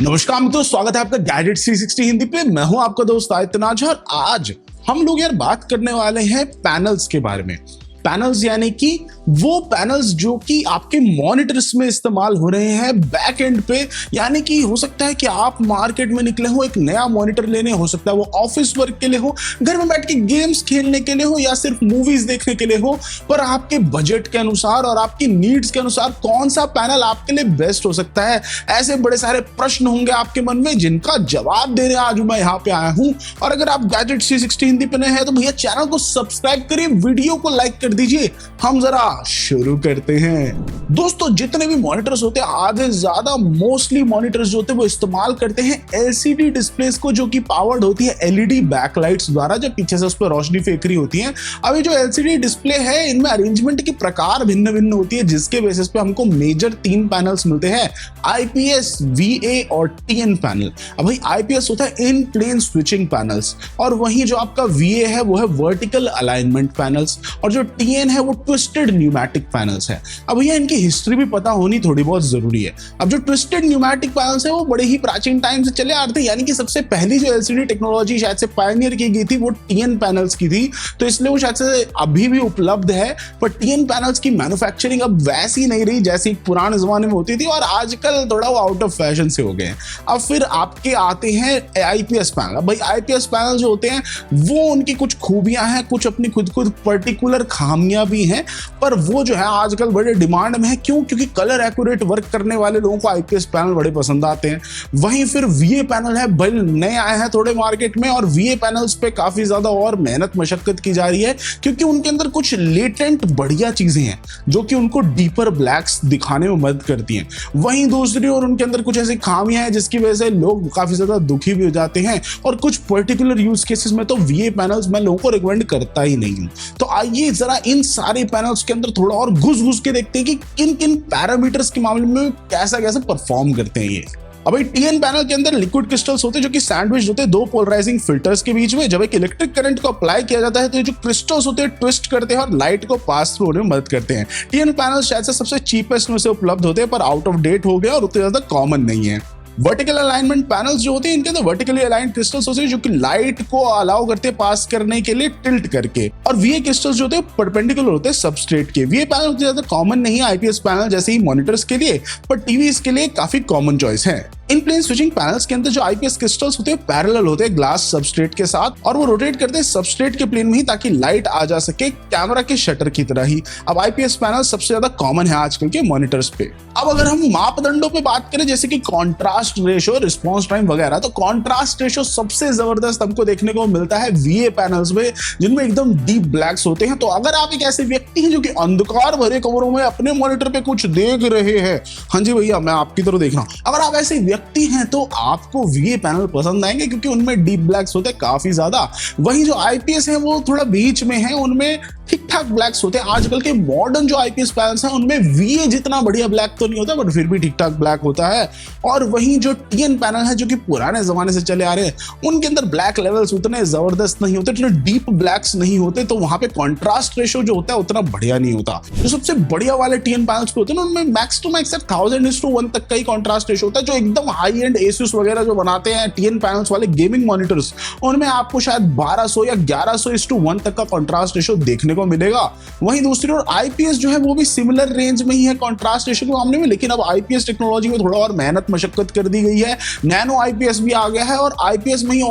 नमस्कार मित्रों, स्वागत है आपका गैजेट 360 हिंदी पे। मैं हूं आपका दोस्त आदित्यनाथ और आज हम लोग बात करने वाले हैं पैनल्स के बारे में। पैनल्स यानी कि वो पैनल्स जो कि आपके मॉनिटर्स में इस्तेमाल हो रहे हैं बैक एंड पे। यानी कि हो सकता है कि आप मार्केट में निकले हो एक नया मॉनिटर लेने, हो सकता है वो ऑफिस वर्क के लिए हो, घर में बैठ के गेम्स खेलने के लिए हो या सिर्फ मूवीज देखने के लिए हो, पर आपके बजट के अनुसार और आपकी नीड्स के अनुसार कौन सा पैनल आपके लिए बेस्ट हो सकता है। ऐसे बड़े सारे प्रश्न होंगे आपके मन में जिनका जवाब देने आज मैं यहाँ पे आया हूँ। और अगर आप गैजेट 360 हिंदी पे नए हैं तो भैया चैनल को सब्सक्राइब करिए, वीडियो को लाइक कर दीजिए। हम जरा शुरू करते हैं। दोस्तों, जितने भी मॉनिटर्स होते हैं आधे ज्यादा मोस्टली मॉनिटर्स जो होते हैं वो इस्तेमाल करते हैं एलसीडी डिस्प्लेस को, जो कि पावर्ड होती है एलईडी बैकलाइट्स द्वारा, जब पीछे से उस पर रोशनी फेंक रही होती है। अभी जो एलसीडी डिस्प्ले है इनमें अरेंजमेंट की प्रकार भिन्न भिन्न होती है, जिसके बेसिस पे हमको मेजर 3 पैनल्स मिलते हैं, आईपीएस, वीए और टीएन पैनल। अब भाई आईपीएस होता है इन प्लेन स्विचिंग पैनल्स, और वहीं जो आपका वीए है वो है वर्टिकल अलाइनमेंट पैनल्स, और जो टीएन है वो ट्विस्टेड न्यूमैटिक पैनल्स है। अब भैया इनकी हिस्ट्री भी पता होनी थोड़ी बहुत जरूरी है। अब जो ट्विस्टेड न्यूमैटिक पैनल्स है वो बड़े ही प्राचीन टाइम से चले आ रहे थे, यानी कि सबसे पहली जो एलसीडी टेक्नोलॉजी शायद से पायनियर की गई थी वो टीएन पैनल्स की थी, तो इसलिए वो शायद से अभी भी उपलब्ध है। पर टीएन पैनल्स की मैन्युफैक्चरिंग अब वैसी नहीं रही जैसी पुराने जमाने में होती थी, और आजकल थोड़ा वो आउट ऑफ फैशन से हो गए हैं। अब फिर आपके आते हैं आईपीएस पैनल। अब भाई आईपीएस पैनल जो होते हैं वो उनकी कुछ खूबियां हैं, कुछ अपनी खुद पर्टिकुलर खामियां भी हैं, पर वो जो है आजकल बड़े डिमांड में है। क्योंकि कलर एक्यूरेट वर्क करने वाले लोगों को आईपीएस पैनल बड़े पसंद आते हैं। वहीं फिर वीए पैनल है, भाई नए आए हैं थोड़े मार्केट में, और वीए पैनल्स पे काफी ज्यादा और मेहनत मशक्कत की जा रही है, क्योंकि उनके अंदर कुछ लेटेंट बढ़िया चीजें हैं जो कि उनको डीपर ब्लैक्स दिखाने में मदद करती हैं। वहीं दूसरी ओर उनके अंदर कुछ ऐसी खामियां हैं जिसकी वजह से लोग काफी ज्यादा दुखी भी हो जाते हैं, और कुछ पर्टिकुलर यूज केसेस में तो वीए पैनल्स मैं लोगों को रिकमेंड करता ही नहीं हूं। तो आइए जरा इन सारे पैनल्स के अंदर थोड़ा और घुस के देखते हैं कि किन किन पैरामीटर्स के मामले में कैसा परफॉर्म करते हैं ये। अब टीएन पैनल के अंदर लिक्विड क्रिस्टल्स होते हैं जो कि सैंडविच होते हैं 2 पोलराइजिंग फिल्टर्स के बीच में। जब एक इलेक्ट्रिक करंट को अप्लाई किया जाता है तो ये जो क्रिस्टल्स होते हैं ट्विस्ट करते हैं और लाइट को पास थ्रू होने में मदद करते हैं। टीएन पैनल शायद से सबसे चीपेस्ट में से उपलब्ध होते हैं, पर आउट ऑफ डेट हो गया और उतने ज्यादा कॉमन नहीं है। वर्टिकल अलाइनमेंट पैनल्स जो होते हैं इनके अंदर वर्टिकली अलाइन क्रिस्टल्स होते हैं जो कि लाइट को अलाउ करते हैं पास करने के लिए टिल्ट करके, और वीए क्रिस्टल्स जो होते हैं परपेंडिकुलर होते हैं सबस्ट्रेट के। वीए पैनल उतने ज्यादा कॉमन नहीं है आईपीएस पैनल जैसे ही मॉनिटर्स के लिए, पर टीवीज के लिए काफी कॉमन चॉइस है। इन प्लेन स्विचिंग पैनल्स के अंदर जो आईपीएस क्रिस्टल्स होते हैं पैरेलल होते हैं ग्लास सबस्ट्रेट के साथ, और वो रोटेट करते हैं सबस्ट्रेट के प्लेन में ही ताकि लाइट आ जा सके कैमरा के शटर की तरह ही। अब आईपीएस पैनल सबसे ज्यादा कॉमन है आजकल के मॉनिटर्स पे। अब अगर हम मापदंडों पे बात करें जैसे कि कॉन्ट्रास्ट रेशो, रिस्पॉन्स टाइम वगैरह, तो कॉन्ट्रास्ट रेशो सबसे जबरदस्त हमको देखने को मिलता है वीए पैनल्स में, जिनमें एकदम डीप ब्लैक्स होते हैं। तो अगर आप एक ऐसे व्यक्ति हैं जो कि अंधकार भरे कमरों में अपने मॉनिटर पे कुछ देख रहे हैं, हाँ जी भैया मैं आपकी तरह देख रहा हूं, अगर आप ऐसे व्यक्ति हैं तो आपको वीए पैनल पसंद आएंगे क्योंकि उनमें डीप ब्लैक्स होते हैं काफी ज्यादा। वहीं जो आईपीएस है वो थोड़ा बीच में है, उनमें ठीक ठाक ब्लैक्स होते हैं। आजकल के मॉडर्न जो आईपीएस पैनल्स हैं उनमें वीए जितना बढ़िया ब्लैक तो नहीं होता, बट फिर भी ठीक ठाक ब्लैक होता है। और वहीं जो टीएन पैनल है जो कि पुराने जमाने से चले आ रहे हैं, उनके अंदर ब्लैक लेवल्स उतने जबरदस्त नहीं होते, इतने डीप ब्लैक्स नहीं होते, तो वहां पे कॉन्ट्रास्ट रेशो जो होता है उतना बढ़िया नहीं होता। जो सबसे बढ़िया वाले टीएन पैनल्स पे होते हैं ना उनमें मैक्स टू मैक्स 1000:1 तक का ही कॉन्ट्रास्ट रेशो होता है। जो एकदम हाई एंड एसूस वगैरह जो बनाते हैं टीएन पैनल्स वाले गेमिंग मॉनिटर्स, उनमें आपको शायद 1200 या 1100:1 तक का कॉन्ट्रास्ट रेशो देखने को मिलेगा। वहीं दूसरी ओर आईपीएस जो है वो भी सिमिलर रेंज में ही है कॉन्ट्रास्ट रेशो के मामले में, लेकिन अब आईपीएस टेक्नोलॉजी में थोड़ा और मेहनत मशक्कत कर दी गई है। नैनो आईपीएस भी आ गया है और आईपीएस में ही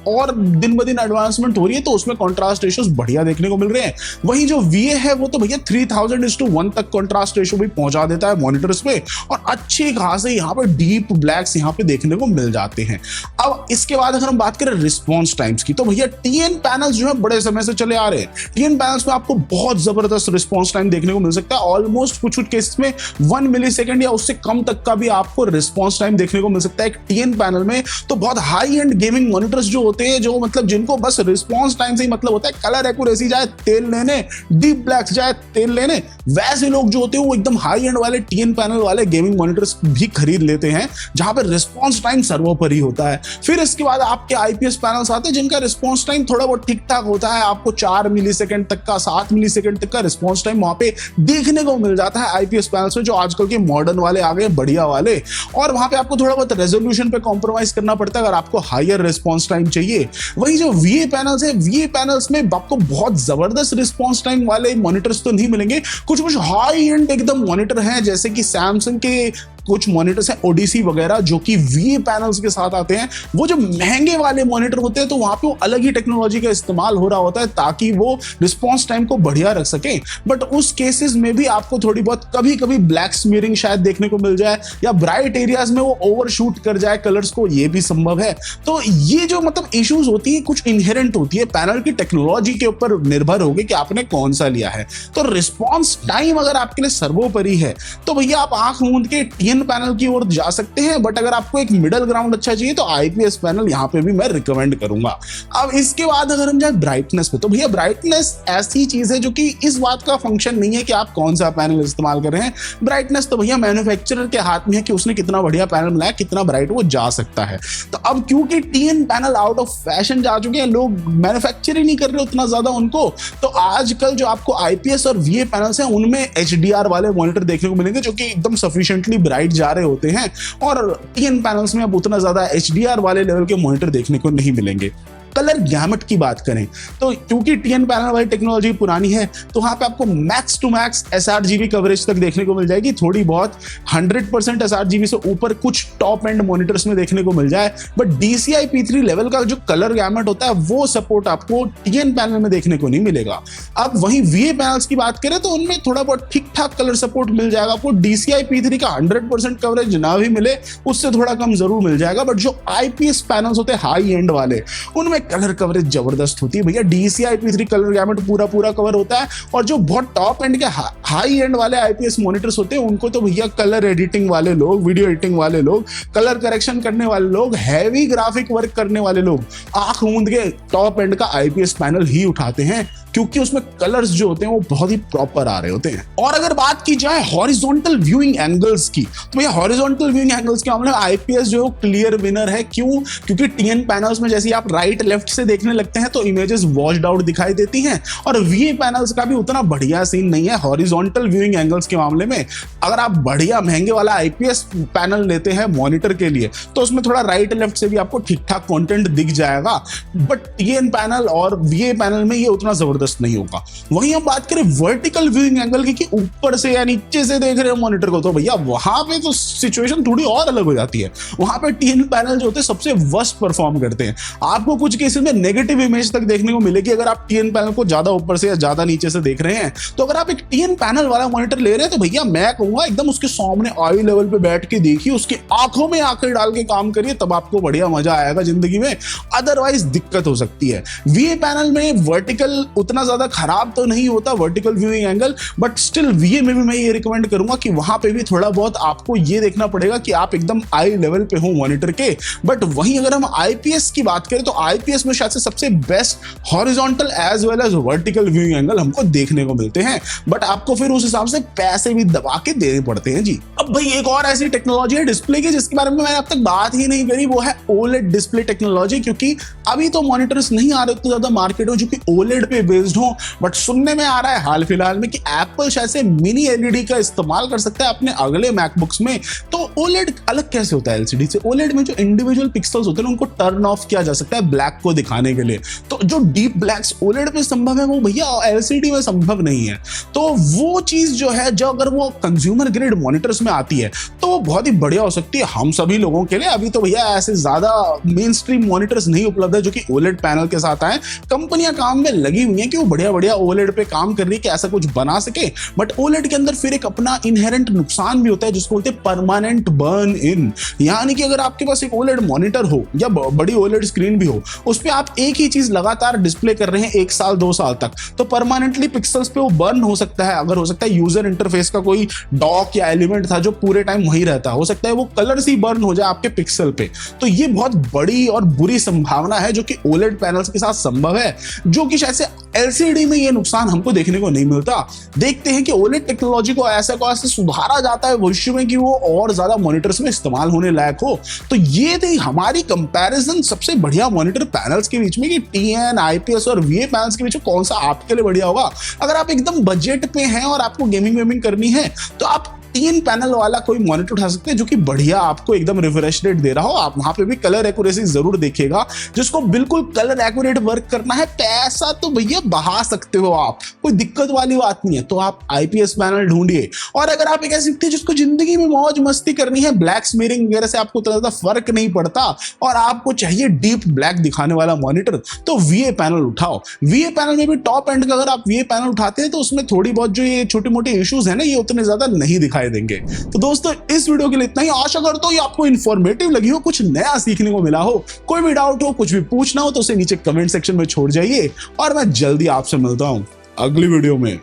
और दिन ब दिन एडवांसमेंट हो रही है, तो उसमें कॉन्ट्रास्ट रेशोस बढ़िया देखने को मिल रहे हैं। वहीं जो वीए है वो तो भैया 3000:1 तक कॉन्ट्रास्ट रेशो भी पहुंचा देता है मॉनिटर्स में, और अच्छी खासे यहाँ पे डीप ब्लैक्स यहाँ पे देखने को मिल जाते हैं। अब इसके बाद अगर हम बात करें रिस्पॉन्स टाइम्स की, तो भैया टीएन पैनल्स जो है बड़े समय से चले आ रहे हैं। टीएन पैनल्स में आपको बहुत जबरदस्त रिस्पॉन्स टाइम देखने को मिल सकता है। ऑलमोस्ट कुछ केसेस में 1 मिलीसेकंड या उससे कम तक का भी आपको रिस्पॉन्स टाइम देखने को मिल सकता है एक टीएन पैनल में। तो बहुत हाई एंड गेमिंग मॉनिटर्स जो होते हैं जो मतलब जिनको बस रिस्पॉन्स टाइम से ही मतलब होता है, कलर एक्यूरेसी जाए तेल लेने, डीप ब्लैक्स जाए तेल लेने, वैसे लोग जो होते हैं वो एकदम हाई एंड वाले टीएन पैनल वाले गेमिंग मॉनिटर्स भी खरीद लेते हैं जहां पर रिस्पॉन्स टाइम सर्वोपरि होता है। फिर इसके बाद आपके आईपीएस पैनल्स आते हैं जिनका रिस्पॉन्स टाइम थोड़ा बहुत ठीक ठाक होता है, आपको 4 मिलीसेकंड तक का, 7 मिलीसेकंड तक का रिस्पॉन्स टाइम वहां पे देखने को मिल जाता है आईपीएस पैनल्स में, जो आजकल के मॉडर्न वाले आ गए बढ़िया वाले। और वहां पे आपको थोड़ा बहुत रेजोल्यूशन पे कॉम्प्रोमाइज करना पड़ता है अगर आपको हायर रिस्पॉन्स टाइम चाहिए। वही जो वीए पैनल्स है, वीए पैनल्स में आपको बहुत जबरदस्त रिस्पॉन्स टाइम वाले मॉनिटर्स तो नहीं मिलेंगे, कुछ हाई एंड एकदम मॉनिटर हैं जैसे कि सैमसंग के कुछ मॉनिटर्स हैं ओडिसी वगैरह जो कि वीए पैनल्स के साथ आते हैं। वो जो महंगे वाले मॉनिटर होते हैं तो वहां पे वो अलग ही टेक्नोलॉजी का इस्तेमाल हो रहा होता है ताकि वो रिस्पॉन्स टाइम को बढ़िया रख सके। बट उस केसेस में भी आपको थोड़ी बहुत कभी कभी ब्लैक स्मीयरिंग शायद देखने को मिल जाए या ब्राइट एरियाज में वो ओवरशूट कर जाए कलर्स को, ये भी संभव है। तो ये जो मतलब इश्यूज होती है कुछ इनहेरेंट होती है, पैनल की टेक्नोलॉजी के ऊपर निर्भर होगी कि आपने कौन सा लिया है। तो रिस्पॉन्स टाइम अगर आपके लिए सर्वोपरि है तो भैया आप आंख मूंद के पैनल की ओर जा सकते हैं। बट अगर आपको एक मिडिल ग्राउंड अच्छा चाहिए तो आईपीएस पैनल यहां पे भी मैं रिकमेंड करूंगा। अब इसके बाद अगर हम जाए ब्राइटनेस पे, तो भैया ब्राइटनेस ऐसी चीज है जो कि इस बात का फंक्शन नहीं है कि आप कौन सा पैनल इस्तेमाल कर रहे हैं। ब्राइटनेस तो भैया मैन्युफैक्चरर के हाथ में है कि उसने कितना बढ़िया पैनल बनाया, कितना ब्राइट वो जा सकता है। तो अब क्योंकि TN panel out of fashion जा चुके हैं, लोग मैन्युफैक्चर ही नहीं कर रहे उतना ज्यादा उनको, तो आजकल जो आपको आईपीएस और वीए पैनल्स हैं उनमें एचडीआर वाले मॉनिटर देखने को मिलेंगे जो कि एकदम सफिशिएंटली ब्राइट जा रहे होते हैं। और टीएन पैनल्स में अब उतना ज्यादा एचडीआर वाले लेवल के मॉनिटर देखने को नहीं मिलेंगे। कलर गैमेट की बात करें तो क्योंकि टीएन पैनल वाली टेक्नोलॉजी पुरानी है तो वहां पे आपको max to max sRGB coverage तक देखने को मिल जाएगी, थोड़ी बहुत 100% एसआरजीबी से ऊपर कुछ टॉप एंड मॉनिटर्स में देखने को मिल जाए। बट DCI P3 लेवल का जो कलर गैमेट होता है वो सपोर्ट आपको टीएन पैनल में देखने को नहीं मिलेगा। अब वहीं वीए पैनल्स की बात करें तो उनमें थोड़ा बहुत ठीक ठाक कलर सपोर्ट मिल जाएगा आपको। DCI P3 का 100% कवरेज ना भी मिले, उससे थोड़ा कम जरूर मिल जाएगा। बट जो आईपीएस पैनल्स होते हैं हाई एंड वाले उनमें कलर कवरेज जबरदस्त होती है भैया। DCI P3 कलर गैमेट पूरा कवर होता है। और जो बहुत टॉप एंड के हाई एंड वाले आईपीएस मॉनिटर्स होते हैं उनको तो भैया कलर एडिटिंग वाले लोग, वीडियो एडिटिंग वाले लोग, कलर करेक्शन करने वाले लोग, हैवी ग्राफिक वर्क करने वाले लोग आंख मूंद के टॉप एंड का आईपीएस पैनल ही उठाते हैं क्योंकि उसमें कलर्स जो होते हैं वो बहुत ही प्रॉपर आ रहे होते हैं। और अगर बात की जाए हॉरिजॉन्टल व्यूइंग एंगल्स की तो भैया हॉरिजॉन्टल व्यूइंग एंगल्स के मामले में आईपीएस जो क्लियर विनर है। क्यों? क्योंकि टीएन पैनल्स में जैसे आप राइट लेफ्ट से देखने लगते हैं तो इमेजेस वॉश्ड आउट दिखाई देती हैं और वीए पैनल्स का भी उतना बढ़िया सीन नहीं है हॉरिजॉन्टल व्यूइंग एंगल्स के मामले में। अगर आप बढ़िया महंगे वाला आईपीएस पैनल लेते हैं मॉनिटर के लिए तो उसमें थोड़ा राइट लेफ्ट से भी आपको ठीक ठाक कंटेंट दिख जाएगा। बट टीएन पैनल और वीए पैनल में ये उतना जबरदस्त नहीं होगा। वहीं हम बात करें वर्टिकल व्यूइंग एंगल की कि ऊपर से या नीचे से देख रहे हो मॉनिटर को, तो भैया वहां पे तो सिचुएशन थोड़ी और अलग हो जाती है। वहां पे टीएन पैनल जो होते हैं सबसे वर्स्ट परफॉर्म करते हैं। आपको कुछ केसेस में नेगेटिव इमेज तक देखने को मिलेगी अगर आप टीएन पैनल को ज्यादा ऊपर से या ज्यादा नीचे से देख रहे हैं। तो अगर आप एक टीएन पैनल वाला मॉनिटर ले रहे हैं तो भैया मैं कहूंगा एकदम उसके सामने आई लेवल पे बैठ के देखिए, उसकी आंखों में आंखें डाल के काम करिए, तब आपको बढ़िया मजा आएगा जिंदगी में। अदरवाइज दिक्कत हो सकती है। वीए पैनल में वर्टिकल उतना ज्यादा खराब तो नहीं होता vertical viewing angle, but still वीए में भी मैं ये रिकमेंड करूंगा कि वहां पे भी थोड़ा बहुत आपको ये देखना पड़ेगा कि आप एकदम आई लेवल पे हो मॉनिटर के। बट वहीं अगर हम आईपीएस की बात करें तो आईपीएस में शायद से सबसे best horizontal as well as vertical viewing angle हमको देखने को मिलते हैं। बट आपको फिर उस हिसाब से पैसे भी दबा के देने पड़ते हैं जी। अब भाई एक और ऐसी टेक्नोलॉजी है डिस्प्ले की जिसके बारे में मैंने अब तक बात ही नहीं करी, वो है ओलेड डिस्प्ले टेक्नोलॉजी। क्योंकि अभी तो मॉनिटर्स नहीं आ रहे उतने ज्यादा मार्केट में जो कि ओलेड पे बेस्ड हो, बट सुनने में आ रहा है हाल फिलहाल में कि एप्पल शायद से मिनी एलईडी का इस्तेमाल कर सकता है अपने अगले मैकबुक्स में। तो ओलेड अलग कैसे होता है एलसीडी से? ओलेड में जो इंडिविजुअल पिक्सल्स होते हैं उनको टर्न ऑफ किया जा सकता है ब्लैक को दिखाने के लिए। तो जो डीप ब्लैक्स ओलेड पे संभव है वो भैया एलसीडी में संभव नहीं है। तो वो चीज जो है जो अगर वो कंज्यूमर ग्रेड मॉनिटर्स में आती है तो वो बहुत ही बढ़िया हो सकती है हम सभी लोगों के लिए। अभी तो भैया ऐसे ज्यादा मेन स्ट्रीम मॉनिटर्स नहीं उपलब्ध है जो कि ओलेड पैनल के साथ आए। कंपनियां काम में लगी हुई हैं कि वो बढ़िया ओलेड पे काम कर रही है कि ऐसा कुछ बना सके। बट ओलेड के अंदर फिर एक अपना इनहेरेंट नुकसान भी होता है जिसको बोलते हैं परमानेंट बर्न इन। यानी कि अगर आपके पास एक ओलेड मॉनिटर हो या बड़ी ओलेड स्क्रीन भी हो, उस पे आप एक ही चीज लगातार डिस्प्ले कर रहे हैं 1 साल 2 साल तक, तो परमानेंटली पिक्सल्स पे वो बर्न हो सकता है। अगर हो सकता है यूजर इंटरफेस का कोई डॉक या एलिमेंट था जो पूरे टाइम वही रहता है, हो सकता है वो कलर्स ही बर्न हो जाए आपके पिक्सल पे। तो ये बहुत बड़ी और बुरी संभावना है जो कि ओलेड पैनल्स के साथ संभव है, जो कि शायद से एलसीडी में ये नुकसान हमको देखने को नहीं मिलता। देखते हैं कि ओलेड टेक्नोलॉजी को ऐसा कैसे सुधारा जाता है भविष्य में कि वो और ज्यादा मॉनिटर्स में इस्तेमाल होने लायक हो। तो ये थी हमारी कंपैरिजन सबसे बढ़िया मॉनिटर पैनल्स के बीच में कि टीएन, आईपीएस और वीए पैनल्स के बीच में कौन सा आपके लिए बढ़िया होगा। अगर आप एकदम बजट पे हैं और आपको गेमिंग करनी है तो आप 3 पैनल वाला कोई मॉनिटर उठा सकते हैं जो कि बढ़िया आपको एकदम रिफ्रेश रेट दे रहा हो। आप वहां पे भी कलर एक्यूरेसी जरूर देखिएगा, जिसको बिल्कुल कलर एक्यूरेट वर्क करना है। पैसा तो भैया बहा सकते हो आप, कोई दिक्कत वाली बात नहीं है। तो आप आईपीएस पैनल ढूंढिए। और अगर आप एक ऐसे जिसको जिंदगी में मौज मस्ती करनी है, ब्लैक स्मीरिंग वगैरह से आपको ज्यादा फर्क नहीं पड़ता और आपको चाहिए डीप ब्लैक दिखाने वाला मॉनिटर, तो वीए पैनल उठाओ। वीए पैनल में भी टॉप एंड का अगर आप वीए पैनल उठाते हैं तो उसमें थोड़ी बहुत जो ये छोटे मोटे इश्यूज है ना, ये उतने ज्यादा नहीं दिखाई देंगे। तो दोस्तों इस वीडियो के लिए इतना ही। आशा करता हूं ये आपको इंफॉर्मेटिव लगी हो, कुछ नया सीखने को मिला हो। कोई भी डाउट हो, कुछ भी पूछना हो तो उसे नीचे कमेंट सेक्शन में छोड़ जाइए और मैं जल्दी आपसे मिलता हूं अगली वीडियो में।